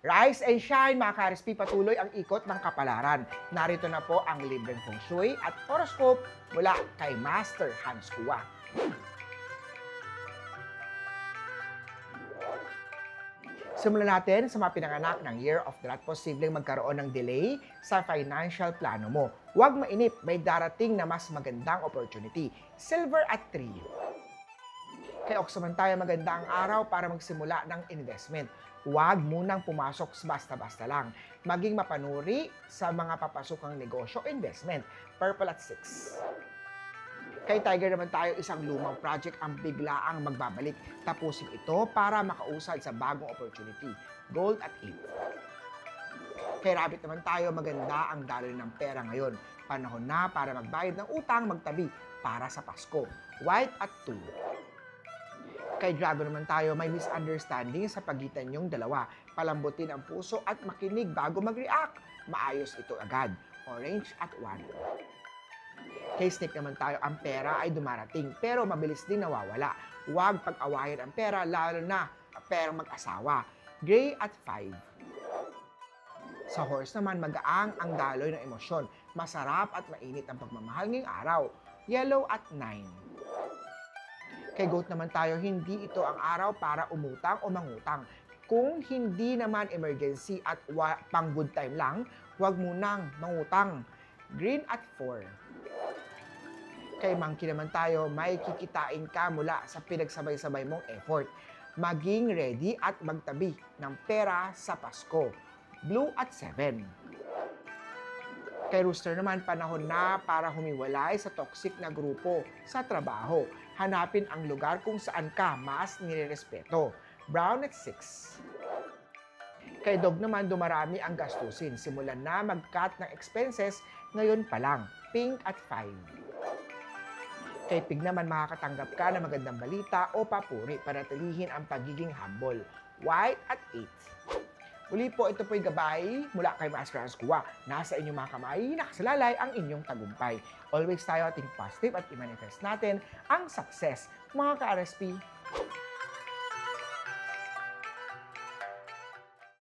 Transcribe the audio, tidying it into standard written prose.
Rise and shine mga ka-RSP, patuloy ang ikot ng kapalaran. Narito na po ang libreng feng shui at horoscope mula kay Master Hans Kua. Simulan natin sa mga pinanganak ng Year of the Rat. Posibleng magkaroon ng delay sa financial plano mo. Huwag mainip, may darating na mas magandang opportunity. Silver at 3. Kay Oksamantaya, maganda ang araw para magsimula ng investment. Huwag munang pumasok sa basta-basta lang. Maging mapanuri sa mga papasukang negosyo o investment. Purple at 6. Kay Tiger naman tayo, isang lumang project ang biglaang magbabalik. Tapusin ito para makausad sa bagong opportunity. Gold at 8. Kay Rabbit naman tayo, maganda ang daloy ng pera ngayon. Panahon na para magbayad ng utang, magtabi para sa Pasko. White at 2. Kay Dragon naman tayo, may misunderstanding sa pagitan niyong dalawa. Palambutin ang puso at makinig bago mag-react. Maayos ito agad. Orange at 1. Kay Snake naman tayo, ang pera ay dumarating pero mabilis din nawawala. Huwag pag-awayan ang pera, lalo na perang mag-asawa. Gray at 5. Sa Horse naman, magaang ang daloy ng emosyon. Masarap at mainit ang pagmamahal ngayong araw. Yellow at 9. Kay Goat naman tayo, hindi ito ang araw para umutang o mangutang. Kung hindi naman emergency at pang good time lang, huwag munang mangutang. Green at 4. Kay Monkey naman tayo, may kikitain ka mula sa pinagsabay-sabay mong effort. Maging ready at magtabi ng pera sa Pasko. Blue at 7. Kay Rooster naman, panahon na para humiwalay sa toxic na grupo sa trabaho. Hanapin ang lugar kung saan ka mas nirerespeto. Brown at 6. Kay Dog naman, dumarami ang gastusin. Simulan na mag-cut ng expenses ngayon pa lang. Pink at 5. Kay Pig naman, makakatanggap ka ng magandang balita o papuri para talihin ang pagiging humble. White at 8. Muli po, ito po'y gabay mula kay Master Hans Kua. Nasa inyong mga kamay, nakasalalay ang inyong tagumpay. Always tayo ating positive at i-manifest natin ang success, mga ka-RSP.